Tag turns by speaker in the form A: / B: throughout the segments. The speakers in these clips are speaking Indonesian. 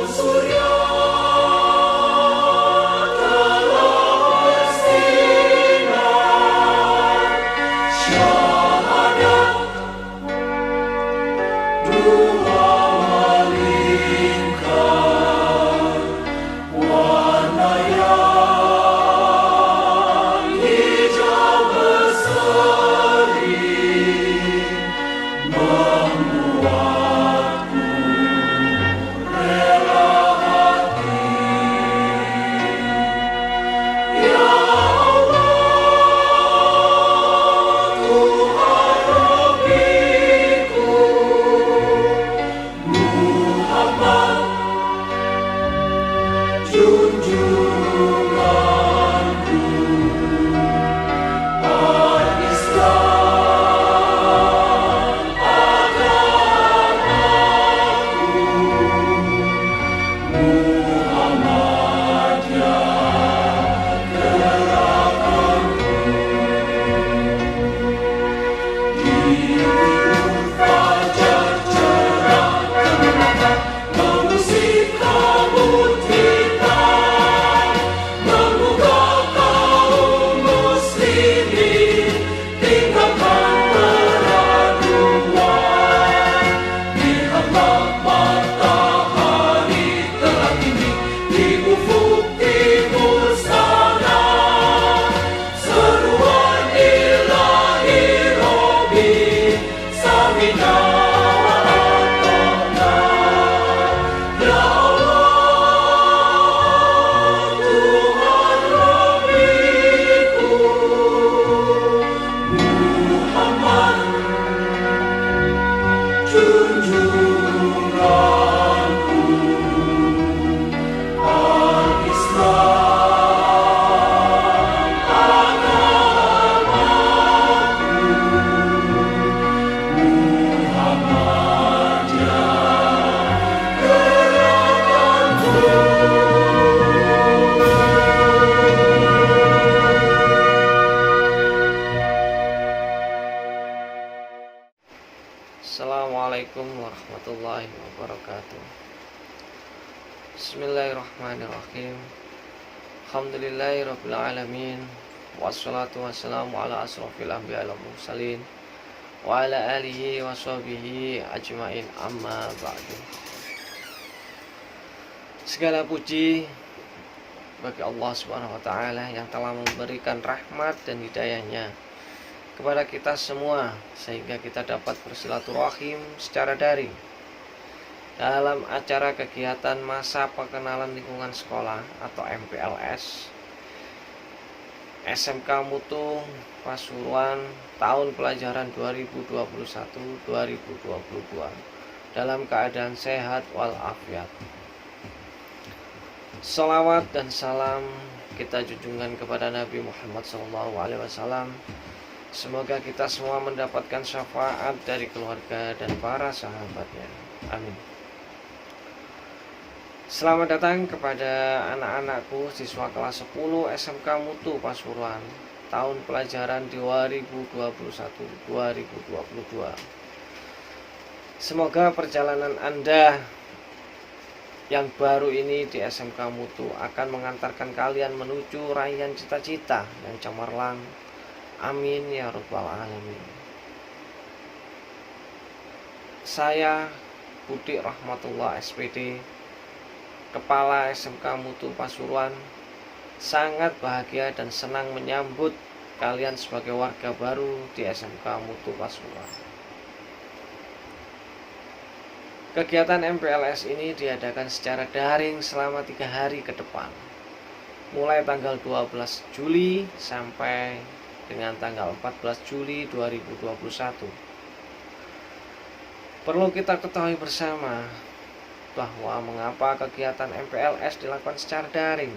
A: surya telah bersinar, syahadat dua melingkar, warna yang hijau berseri membuatku rela hati. Ya Allah, Tuhan Rabbiku, Muhammad junjunganku, Al-Islam agamaku, Muhammadiyah gerakanku. Di biru fajar cerah gemilang mengusik kabut hitam, menggugah kaum muslimin tinggalkan peraduan. Lihatlah matahari telah tinggi di ufuk timur sana, seruan ilahi Rabbi samina wa ata'na. Ya Allah, Tuhan Rabbiku, Muhammad junjunganku, Al-Islam agamaku, Muhammadiyah gerakanku.
B: Assalamualaikum warahmatullahi wabarakatuh. Bismillahirrahmanirrahim. Alhamdulillahirabbil alamin. Wassalatu wassalamu ala asrofil anbiya wal mursalin wa ala alihi wa sahbihi ajmain, amma ba'du. Segala puji bagi Allah Subhanahu wa taala yang telah memberikan rahmat dan hidayahnya kepada kita semua sehingga kita dapat bersilaturahim secara daring dalam acara kegiatan masa pengenalan lingkungan sekolah atau MPLS SMK Mutu Pasuruan tahun pelajaran 2021-2022 dalam keadaan sehat walafiat. Salawat dan salam kita junjungkan kepada Nabi Muhammad SAW. Semoga kita semua mendapatkan syafaat dari keluarga dan para sahabatnya. Amin. Selamat datang kepada anak-anakku siswa kelas 10 SMK Mutu Pasuruan tahun pelajaran 2021-2022. Semoga perjalanan Anda yang baru ini di SMK Mutu akan mengantarkan kalian menuju raihan cita-cita yang cemerlang. Amin ya rabbal alamin. Saya Budi Rahmatullah SPD, Kepala SMK Mutu Pasuruan, sangat bahagia dan senang menyambut kalian sebagai warga baru di SMK Mutu Pasuruan. Kegiatan MPLS ini diadakan secara daring selama 3 hari ke depan, mulai tanggal 12 Juli sampai dengan tanggal 14 Juli 2021. Perlu kita ketahui bersama bahwa mengapa kegiatan MPLS dilakukan secara daring,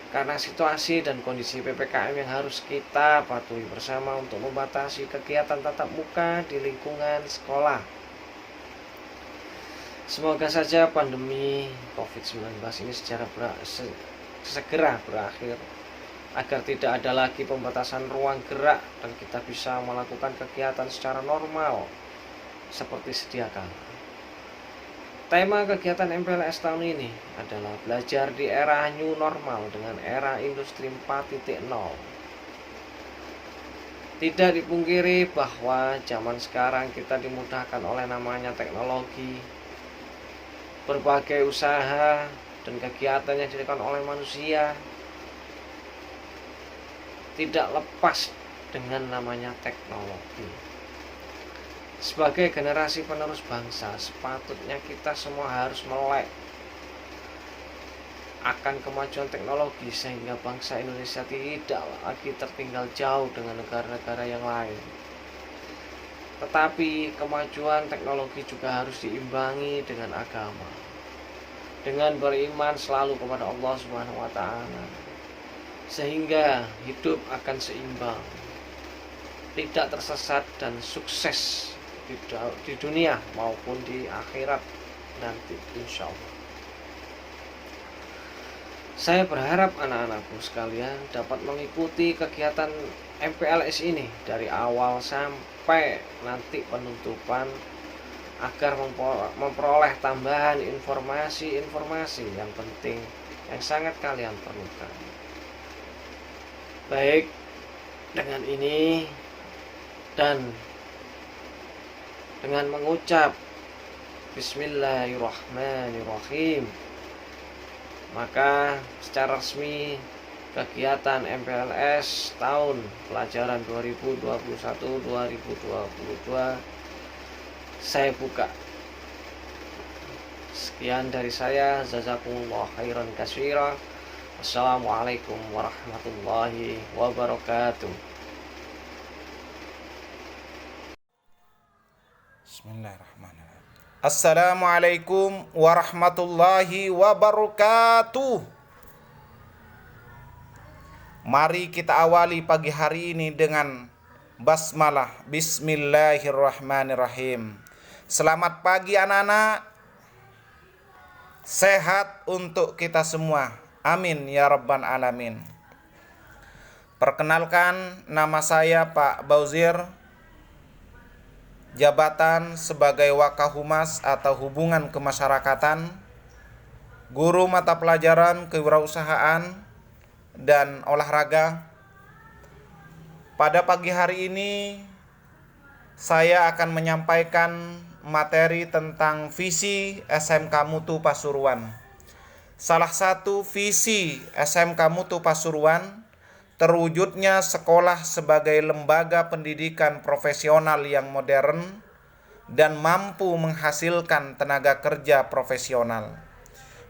B: karena situasi dan kondisi PPKM yang harus kita patuhi bersama untuk membatasi kegiatan tatap muka di lingkungan sekolah. Semoga saja pandemi COVID-19 ini segera berakhir, agar tidak ada lagi pembatasan ruang gerak dan kita bisa melakukan kegiatan secara normal seperti sedia kala. Tema kegiatan MPLS tahun ini adalah belajar di era new normal dengan era industri 4.0. Tidak dipungkiri bahwa zaman sekarang kita dimudahkan oleh namanya teknologi. Berbagai usaha dan kegiatan yang dilakukan oleh manusia tidak lepas dengan namanya teknologi. Sebagai generasi penerus bangsa, sepatutnya kita semua harus melek akan kemajuan teknologi sehingga bangsa Indonesia tidak lagi tertinggal jauh dengan negara-negara yang lain. Tetapi kemajuan teknologi juga harus diimbangi dengan agama, dengan beriman selalu kepada Allah Subhanahu wa taala, sehingga hidup akan seimbang, tidak tersesat dan sukses di dunia maupun di akhirat nanti insya Allah. Saya berharap anak-anakku sekalian dapat mengikuti kegiatan MPLS ini dari awal sampai nanti penutupan agar memperoleh tambahan informasi-informasi yang penting yang sangat kalian perlukan. Baik, dengan ini dan dengan mengucap Bismillahirrahmanirrahim, maka secara resmi kegiatan MPLS tahun pelajaran 2021-2022 saya buka. Sekian dari saya, jazakumullah khairan katsira. Assalamualaikum warahmatullahi wabarakatuh.
C: Bismillahirrahmanirrahim. Assalamualaikum warahmatullahi wabarakatuh. Mari kita awali pagi hari ini dengan basmalah. Bismillahirrahmanirrahim. Selamat pagi anak-anak. Sehat untuk kita semua. Amin ya rabbal alamin. Perkenalkan, nama saya Pak Bauzir, jabatan sebagai Wakahumas atau Hubungan Kemasyarakatan, guru mata pelajaran kewirausahaan dan olahraga. Pada pagi hari ini saya akan menyampaikan materi tentang visi SMK Mutu Pasuruan. Salah satu visi SMK Mutu Pasuruan terwujudnya sekolah sebagai lembaga pendidikan profesional yang modern dan mampu menghasilkan tenaga kerja profesional,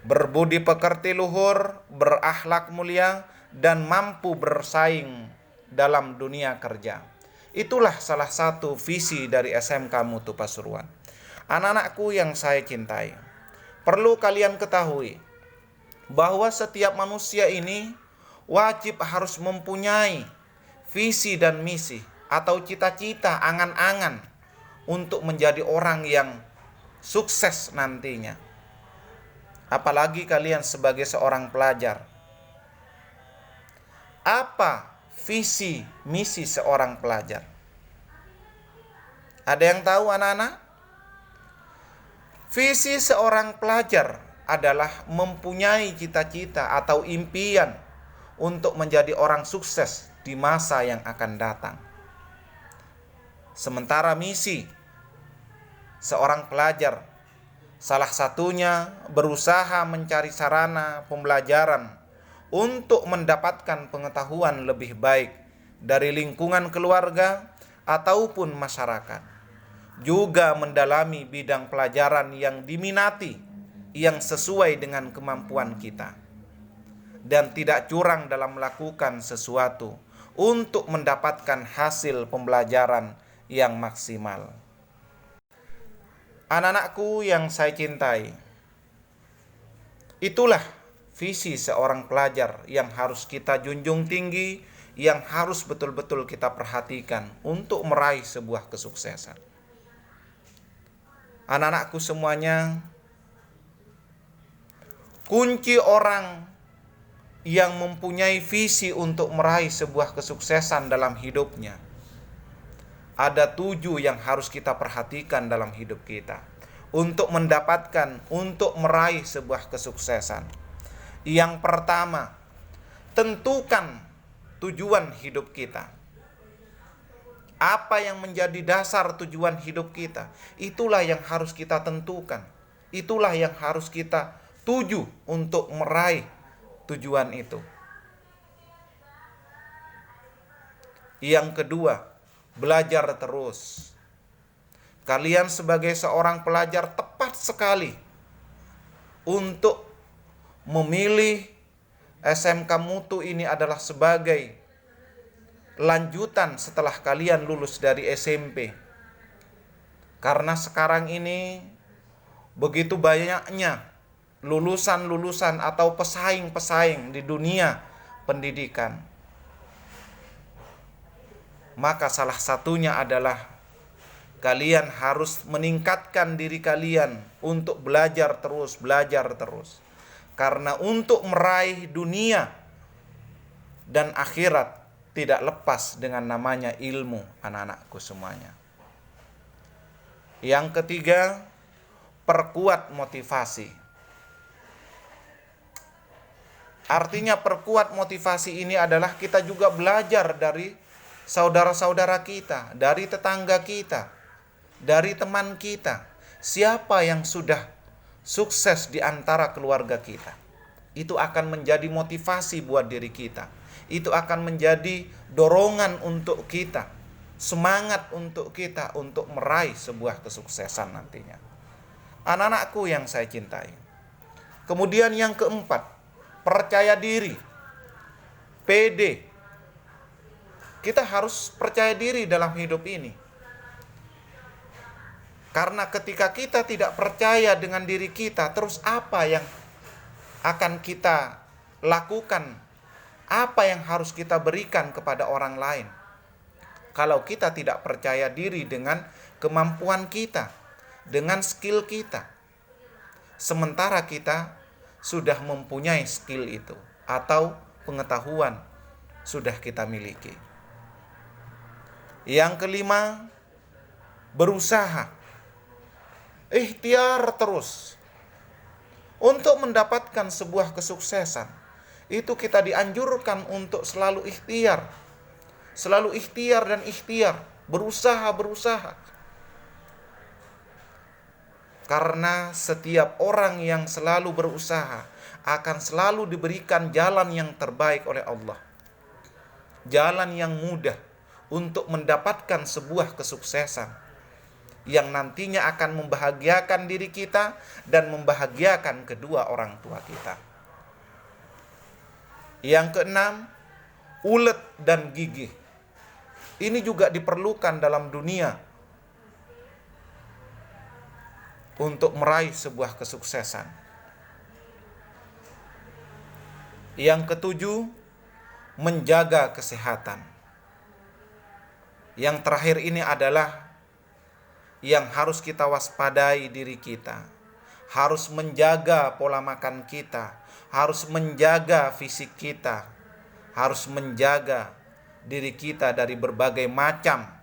C: berbudi pekerti luhur, berakhlak mulia, dan mampu bersaing dalam dunia kerja. Itulah salah satu visi dari SMK Mutu Pasuruan. Anak-anakku yang saya cintai, perlu kalian ketahui bahwa setiap manusia ini wajib harus mempunyai visi dan misi atau cita-cita, angan-angan untuk menjadi orang yang sukses nantinya. Apalagi kalian sebagai seorang pelajar. Apa visi misi seorang pelajar? Ada yang tahu anak-anak? Visi seorang pelajar adalah mempunyai cita-cita atau impian untuk menjadi orang sukses di masa yang akan datang. Sementara misi seorang pelajar salah satunya berusaha mencari sarana pembelajaran untuk mendapatkan pengetahuan lebih baik dari lingkungan keluarga ataupun masyarakat. Juga mendalami bidang pelajaran yang diminati, yang sesuai dengan kemampuan kita, dan tidak curang dalam melakukan sesuatu untuk mendapatkan hasil pembelajaran yang maksimal. Anak-anakku yang saya cintai, itulah visi seorang pelajar yang harus kita junjung tinggi, yang harus betul-betul kita perhatikan untuk meraih sebuah kesuksesan. Anak-anakku semuanya, kunci orang yang mempunyai visi untuk meraih sebuah kesuksesan dalam hidupnya, ada 7 yang harus kita perhatikan dalam hidup kita untuk mendapatkan, untuk meraih sebuah kesuksesan. Yang pertama, tentukan tujuan hidup kita. Apa yang menjadi dasar tujuan hidup kita, itulah yang harus kita tentukan. Itulah yang harus kita tuju untuk meraih tujuan itu. Yang kedua, belajar terus. Kalian sebagai seorang pelajar tepat sekali untuk memilih SMK Mutu ini adalah sebagai lanjutan setelah kalian lulus dari SMP. Karena sekarang ini begitu banyaknya lulusan-lulusan atau pesaing-pesaing di dunia pendidikan. Maka salah satunya adalah kalian harus meningkatkan diri kalian untuk belajar terus. Karena untuk meraih dunia dan akhirat tidak lepas dengan namanya ilmu, anak-anakku semuanya. Yang ketiga, perkuat motivasi. Artinya perkuat motivasi ini adalah kita juga belajar dari saudara-saudara kita, dari tetangga kita, dari teman kita. Siapa yang sudah sukses di antara keluarga kita, itu akan menjadi motivasi buat diri kita. Itu akan menjadi dorongan untuk kita, semangat untuk kita untuk meraih sebuah kesuksesan nantinya. Anak-anakku yang saya cintai. Kemudian yang keempat, percaya diri. PD. Kita harus percaya diri dalam hidup ini. Karena ketika kita tidak percaya dengan diri kita, terus apa yang akan kita lakukan? Apa yang harus kita berikan kepada orang lain? Kalau kita tidak percaya diri dengan kemampuan kita, dengan skill kita. Sementara kita sudah mempunyai skill itu atau pengetahuan sudah kita miliki. Yang kelima, berusaha. Ikhtiar terus. Untuk mendapatkan sebuah kesuksesan, itu kita dianjurkan untuk selalu ikhtiar. Selalu ikhtiar dan ikhtiar. Berusaha. Karena setiap orang yang selalu berusaha akan selalu diberikan jalan yang terbaik oleh Allah. Jalan yang mudah untuk mendapatkan sebuah kesuksesan yang nantinya akan membahagiakan diri kita dan membahagiakan kedua orang tua kita. Yang keenam, ulet dan gigih. Ini juga diperlukan dalam dunia untuk meraih sebuah kesuksesan. Yang ketujuh, menjaga kesehatan. Yang terakhir ini adalah yang harus kita waspadai diri kita. Harus menjaga pola makan kita, harus menjaga fisik kita, harus menjaga diri kita dari berbagai macam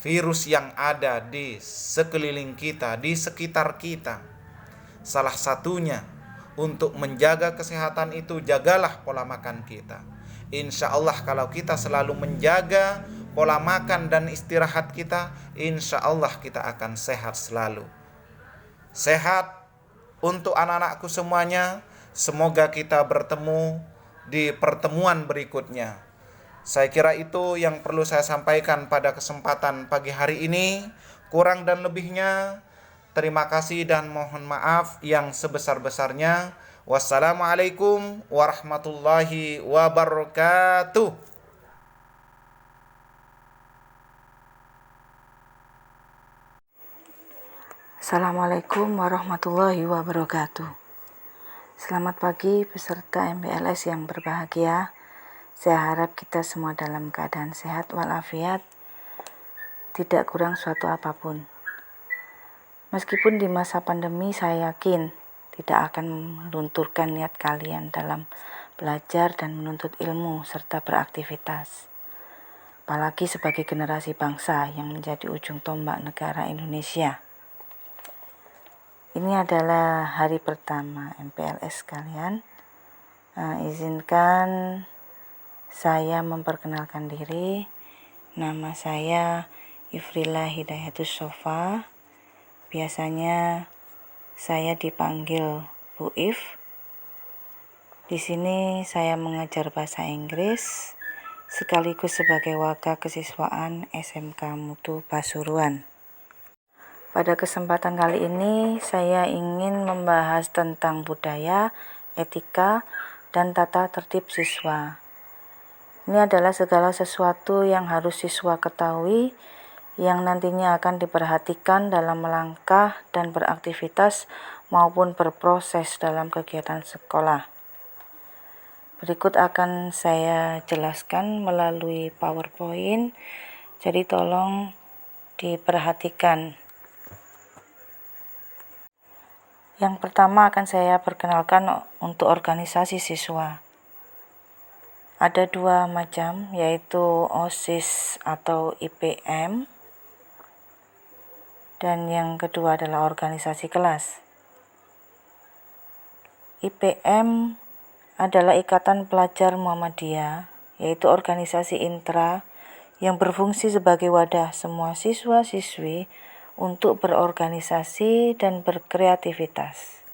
C: virus yang ada di sekeliling kita, di sekitar kita. Salah satunya untuk menjaga kesehatan itu, jagalah pola makan kita. Insya Allah kalau kita selalu menjaga pola makan dan istirahat kita, insya Allah kita akan sehat selalu. Sehat untuk anak-anakku semuanya. Semoga kita bertemu di pertemuan berikutnya. Saya kira itu yang perlu saya sampaikan pada kesempatan pagi hari ini. Kurang dan lebihnya, terima kasih dan mohon maaf yang sebesar-besarnya. Wassalamualaikum warahmatullahi wabarakatuh.
D: Assalamualaikum warahmatullahi wabarakatuh. Selamat pagi peserta MPLS yang berbahagia. Saya harap kita semua dalam keadaan sehat walafiat, tidak kurang suatu apapun. Meskipun di masa pandemi saya yakin tidak akan melunturkan niat kalian dalam belajar dan menuntut ilmu serta beraktivitas. Apalagi sebagai generasi bangsa yang menjadi ujung tombak negara Indonesia. Ini adalah hari pertama MPLS kalian. Izinkan saya memperkenalkan diri. Nama saya Ifrila Hidayatus Sofa. Biasanya saya dipanggil Bu If. Di sini saya mengajar bahasa Inggris sekaligus sebagai waka kesiswaan SMK Mutu Pasuruan. Pada kesempatan kali ini saya ingin membahas tentang budaya, etika, dan tata tertib siswa. Ini adalah segala sesuatu yang harus siswa ketahui yang nantinya akan diperhatikan dalam melangkah dan beraktivitas maupun berproses dalam kegiatan sekolah. Berikut akan saya jelaskan melalui PowerPoint, jadi tolong diperhatikan. Yang pertama akan saya perkenalkan untuk organisasi siswa. Ada dua macam, yaitu OSIS atau IPM, dan yang kedua adalah organisasi kelas. IPM adalah Ikatan Pelajar Muhammadiyah, yaitu organisasi intra yang berfungsi sebagai wadah semua siswa-siswi untuk berorganisasi dan berkreativitas.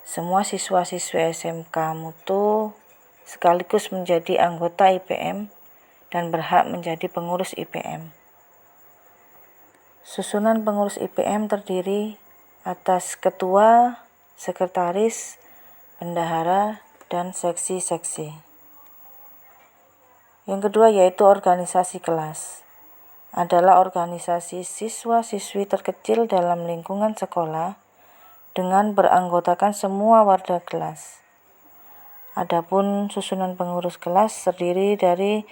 D: Semua siswa-siswi SMK Mutu sekaligus menjadi anggota IPM dan berhak menjadi pengurus IPM. Susunan pengurus IPM terdiri atas ketua, sekretaris, bendahara, dan seksi-seksi. Yang kedua yaitu organisasi kelas. Adalah organisasi siswa-siswi terkecil dalam lingkungan sekolah dengan beranggotakan semua warga kelas. Adapun susunan pengurus kelas terdiri dari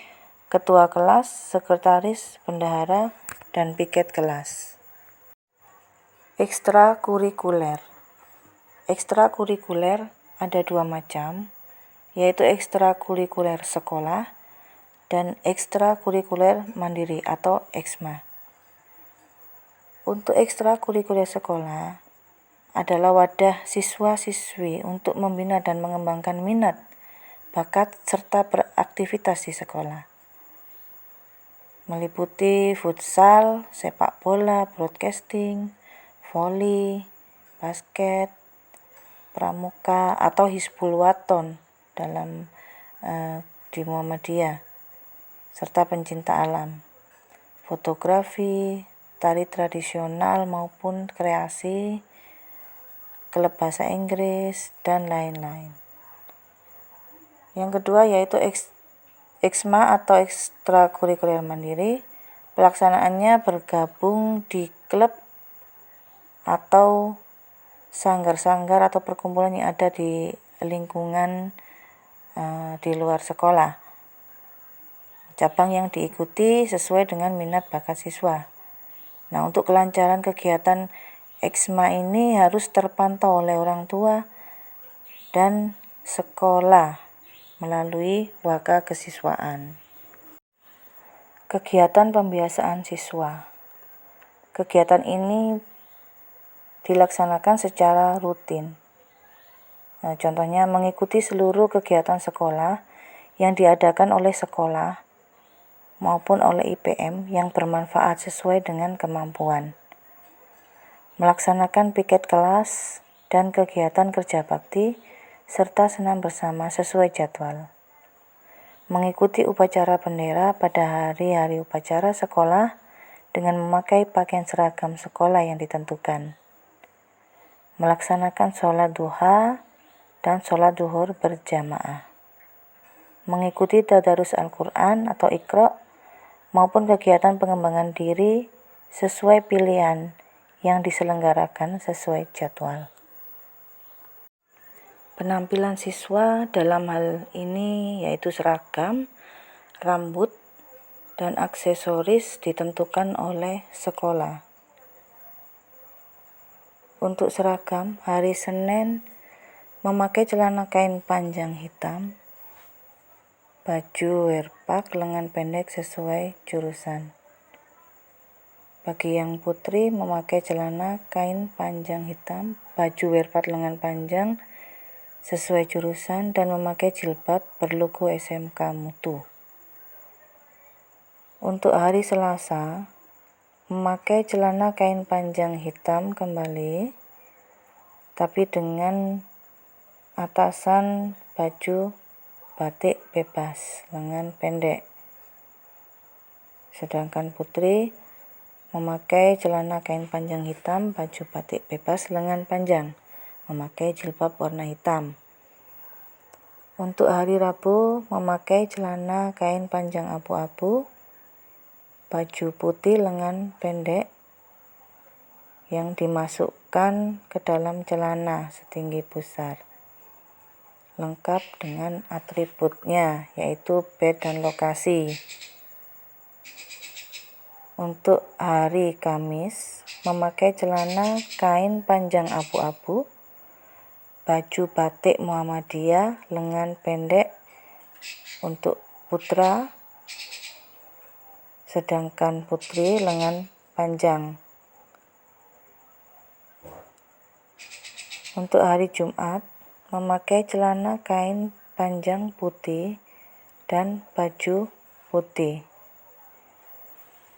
D: ketua kelas, sekretaris, bendahara, dan piket kelas. Ekstrakurikuler. Ekstrakurikuler ada dua macam, yaitu ekstrakurikuler sekolah dan ekstrakurikuler mandiri atau EKSMA. Untuk ekstrakurikuler sekolah adalah wadah siswa-siswi untuk membina dan mengembangkan minat, bakat, serta beraktivitas di sekolah. Meliputi futsal, sepak bola, broadcasting, voli, basket, pramuka, atau Hizbul Waton dalam di Muhammadiyah, serta pencinta alam, fotografi, tari tradisional maupun kreasi, klub bahasa Inggris, dan lain-lain. Yang kedua yaitu EKSMA atau ekstrakurikuler mandiri. Pelaksanaannya bergabung di klub atau sanggar-sanggar atau perkumpulan yang ada di lingkungan di luar sekolah. Cabang yang diikuti sesuai dengan minat bakat siswa. Nah, untuk kelancaran kegiatan EKSMA ini harus terpantau oleh orang tua dan sekolah melalui waka kesiswaan. Kegiatan pembiasaan siswa. Kegiatan ini dilaksanakan secara rutin. Nah, contohnya mengikuti seluruh kegiatan sekolah yang diadakan oleh sekolah maupun oleh IPM yang bermanfaat sesuai dengan kemampuan. Melaksanakan piket kelas dan kegiatan kerja bakti serta senam bersama sesuai jadwal. Mengikuti upacara bendera pada hari-hari upacara sekolah dengan memakai pakaian seragam sekolah yang ditentukan. Melaksanakan sholat duha dan sholat duhur berjamaah. Mengikuti tadarus Al-Quran atau Iqra maupun kegiatan pengembangan diri sesuai pilihan yang diselenggarakan sesuai jadwal. Penampilan siswa dalam hal ini yaitu seragam, rambut, dan aksesoris ditentukan oleh sekolah. Untuk seragam, hari Senin memakai celana kain panjang hitam, baju werpak lengan pendek sesuai jurusan. Bagi yang putri memakai celana kain panjang hitam, baju werpat lengan panjang sesuai jurusan, dan memakai jilbab berlogo SMK Mutu. Untuk hari Selasa, memakai celana kain panjang hitam kembali, tapi dengan atasan baju batik bebas lengan pendek. Sedangkan putri memakai celana kain panjang hitam, baju batik bebas lengan panjang, memakai jilbab warna hitam. Untuk hari Rabu, memakai celana kain panjang abu-abu, baju putih lengan pendek yang dimasukkan ke dalam celana setinggi pusar, lengkap dengan atributnya, yaitu bed dan lokasi. Untuk hari Kamis, memakai celana kain panjang abu-abu, baju batik Muhammadiyah lengan pendek untuk putra, sedangkan putri lengan panjang. Untuk hari Jumat, memakai celana kain panjang putih dan baju putih.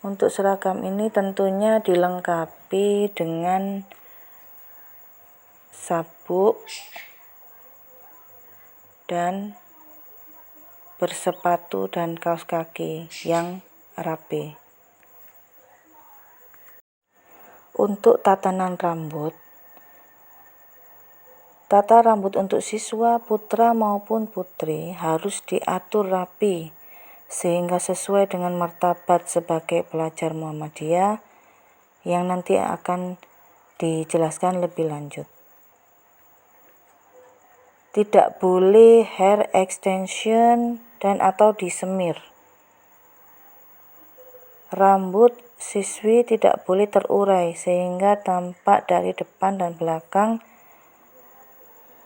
D: Untuk seragam ini tentunya dilengkapi dengan sabuk dan bersepatu dan kaos kaki yang rapi. Untuk tatanan rambut, tata rambut untuk siswa putra maupun putri harus diatur rapi sehingga sesuai dengan martabat sebagai pelajar Muhammadiyah yang nanti akan dijelaskan lebih lanjut. Tidak boleh hair extension dan atau disemir. Rambut siswi tidak boleh terurai sehingga tampak dari depan dan belakang.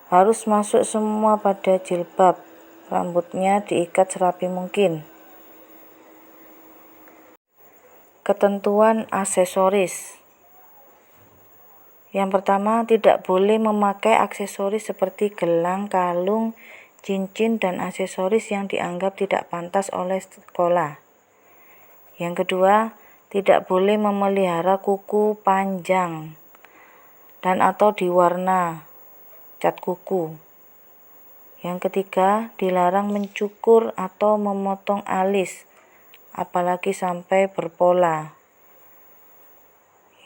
D: Harus masuk semua pada jilbab. Rambutnya diikat serapi mungkin. Ketentuan aksesoris. Yang pertama, tidak boleh memakai aksesoris seperti gelang, kalung, cincin, dan aksesoris yang dianggap tidak pantas oleh sekolah. Yang kedua, tidak boleh memelihara kuku panjang dan atau diwarna cat kuku. Yang ketiga, dilarang mencukur atau memotong alis, apalagi sampai berpola.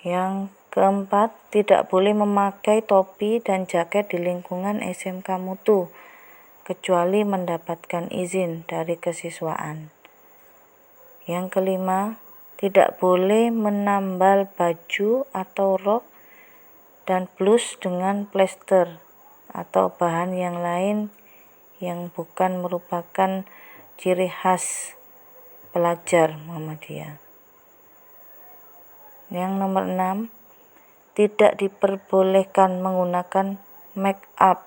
D: Yang keempat, tidak boleh memakai topi dan jaket di lingkungan SMK Mutu, kecuali mendapatkan izin dari kesiswaan. Yang kelima, tidak boleh menambal baju atau rok dan blus dengan plester atau bahan yang lain yang bukan merupakan ciri khas pelajar Muhammadiyah. Yang nomor 6, tidak diperbolehkan menggunakan make up,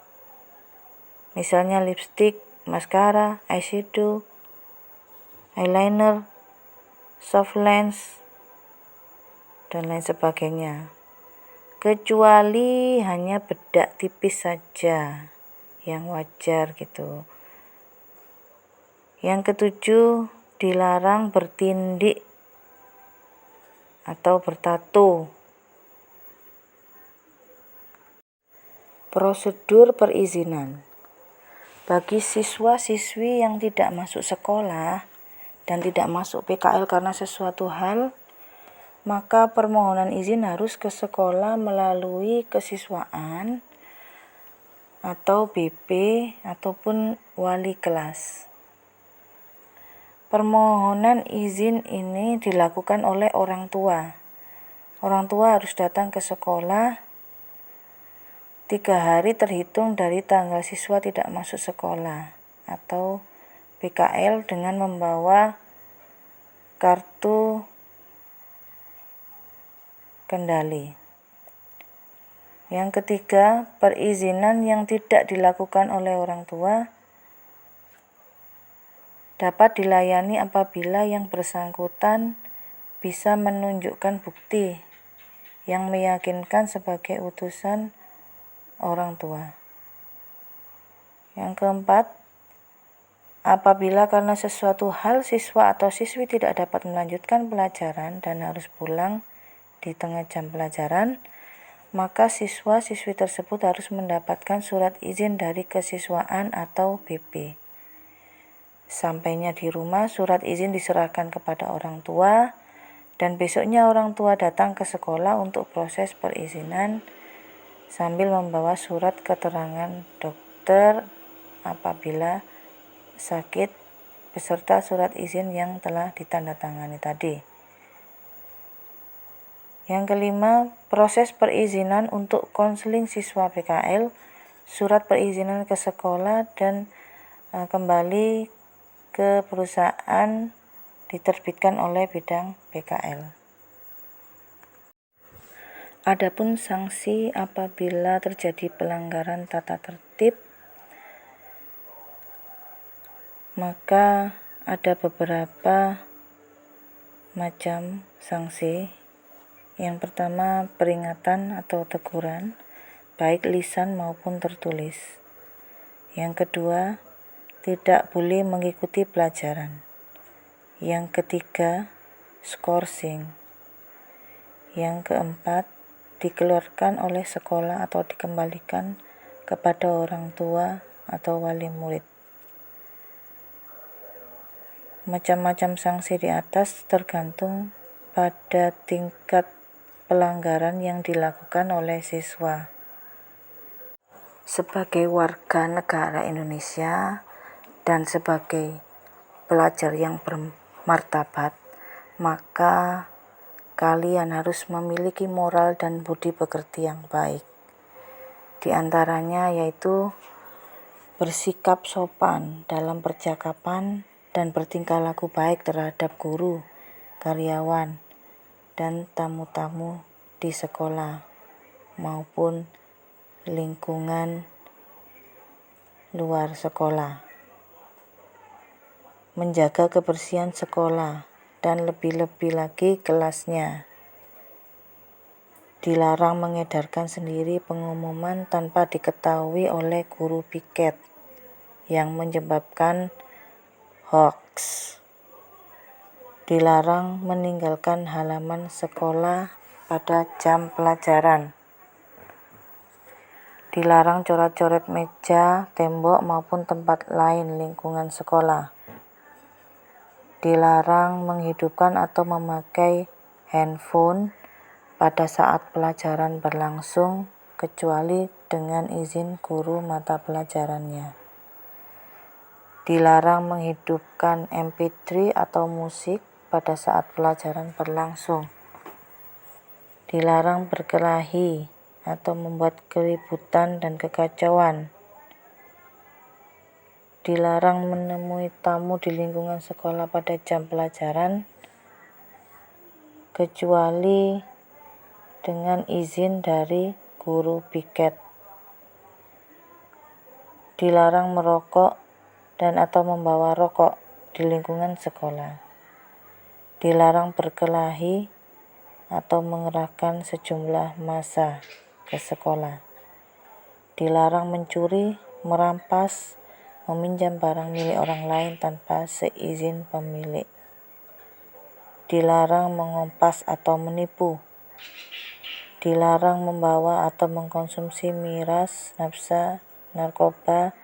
D: misalnya lipstik, maskara, eyeshadow, eyeliner, soft lens, dan lain sebagainya, kecuali hanya bedak tipis saja yang wajar gitu. Yang ketujuh, dilarang bertindik atau bertato. Prosedur perizinan. Bagi siswa-siswi yang tidak masuk sekolah dan tidak masuk PKL karena sesuatu hal, maka permohonan izin harus ke sekolah melalui kesiswaan atau BP ataupun wali kelas. Permohonan izin ini dilakukan oleh orang tua. Orang tua harus datang ke sekolah 3 hari terhitung dari tanggal siswa tidak masuk sekolah atau PKL dengan membawa kartu kendali. Yang ketiga, perizinan yang tidak dilakukan oleh orang tua dapat dilayani apabila yang bersangkutan bisa menunjukkan bukti yang meyakinkan sebagai utusan orang tua. Yang keempat, apabila karena sesuatu hal siswa atau siswi tidak dapat melanjutkan pelajaran dan harus pulang di tengah jam pelajaran, maka siswa-siswi tersebut harus mendapatkan surat izin dari kesiswaan atau BP. Sampainya di rumah, surat izin diserahkan kepada orang tua, dan besoknya orang tua datang ke sekolah untuk proses perizinan sambil membawa surat keterangan dokter apabila sakit beserta surat izin yang telah ditandatangani tadi. Yang kelima, proses perizinan untuk konseling siswa PKL, surat perizinan ke sekolah dan kembali ke perusahaan diterbitkan oleh bidang PKL. Adapun sanksi apabila terjadi pelanggaran tata tertib, maka ada beberapa macam sanksi. Yang pertama, peringatan atau teguran, baik lisan maupun tertulis. Yang kedua, tidak boleh mengikuti pelajaran. Yang ketiga, skorsing. Yang keempat, dikeluarkan oleh sekolah atau dikembalikan kepada orang tua atau wali murid. Macam-macam sanksi di atas tergantung pada tingkat pelanggaran yang dilakukan oleh siswa. Sebagai warga negara Indonesia dan sebagai pelajar yang bermartabat, maka kalian harus memiliki moral dan budi pekerti yang baik. Di antaranya yaitu bersikap sopan dalam percakapan dan bertingkah laku baik terhadap guru, karyawan, dan tamu-tamu di sekolah maupun lingkungan luar sekolah. Menjaga kebersihan sekolah dan lebih-lebih lagi kelasnya. Dilarang mengedarkan sendiri pengumuman tanpa diketahui oleh guru piket yang menyebabkan hoax. Dilarang meninggalkan halaman sekolah pada jam pelajaran. Dilarang coret-coret meja, tembok maupun tempat lain lingkungan sekolah. Dilarang menghidupkan atau memakai handphone pada saat pelajaran berlangsung kecuali dengan izin guru mata pelajarannya. Dilarang menghidupkan MP3 atau musik pada saat pelajaran berlangsung. Dilarang berkelahi atau membuat keributan dan kekacauan. Dilarang menemui tamu di lingkungan sekolah pada jam pelajaran kecuali dengan izin dari guru piket. Dilarang merokok dan atau membawa rokok di lingkungan sekolah. Dilarang berkelahi atau mengerahkan sejumlah massa ke sekolah. Dilarang mencuri, merampas, meminjam barang milik orang lain tanpa seizin pemilik. Dilarang mengompas atau menipu. Dilarang membawa atau mengkonsumsi miras, nafsa, narkoba,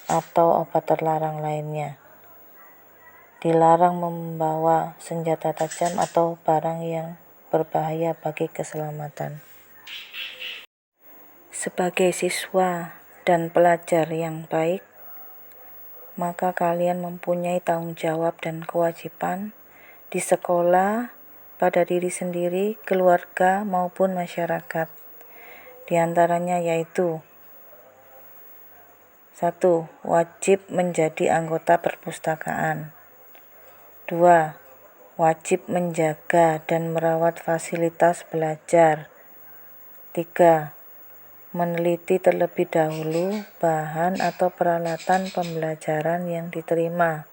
D: atau obat terlarang lainnya. Dilarang membawa senjata tajam atau barang yang berbahaya bagi keselamatan. Sebagai siswa dan pelajar yang baik, maka kalian mempunyai tanggung jawab dan kewajiban di sekolah, pada diri sendiri, keluarga, maupun masyarakat. Di antaranya yaitu 1. Wajib menjadi anggota perpustakaan. 2. Wajib menjaga dan merawat fasilitas belajar. 3. Meneliti terlebih dahulu bahan atau peralatan pembelajaran yang diterima.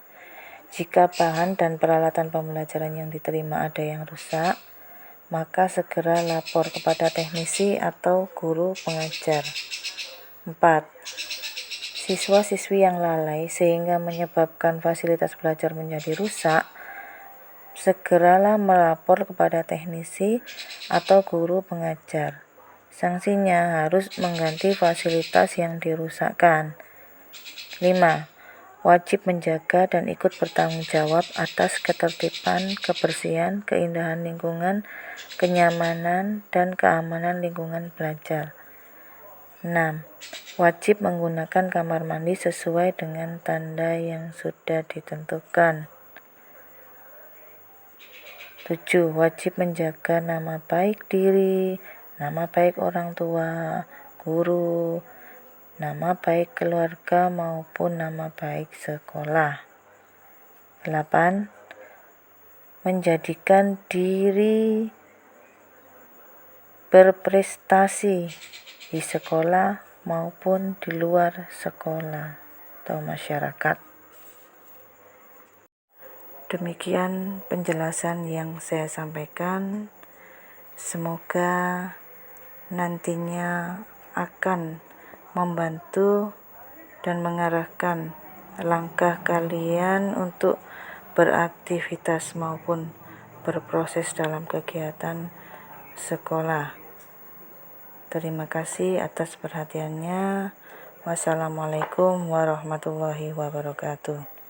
D: Jika bahan dan peralatan pembelajaran yang diterima ada yang rusak, maka segera lapor kepada teknisi atau guru pengajar. 4. Siswa-siswi yang lalai sehingga menyebabkan fasilitas belajar menjadi rusak, segeralah melapor kepada teknisi atau guru pengajar. Sanksinya harus mengganti fasilitas yang dirusakkan. 5. Wajib menjaga dan ikut bertanggung jawab atas ketertiban, kebersihan, keindahan lingkungan, kenyamanan, dan keamanan lingkungan belajar. 6. Wajib menggunakan kamar mandi sesuai dengan tanda yang sudah ditentukan. 7. Wajib menjaga nama baik diri, nama baik orang tua, guru, nama baik keluarga maupun nama baik sekolah. 8. Menjadikan diri berprestasi di sekolah maupun di luar sekolah atau masyarakat. Demikian penjelasan yang saya sampaikan. Semoga nantinya akan membantu dan mengarahkan langkah kalian untuk beraktivitas maupun berproses dalam kegiatan sekolah. Terima kasih atas perhatiannya. Wassalamualaikum warahmatullahi wabarakatuh.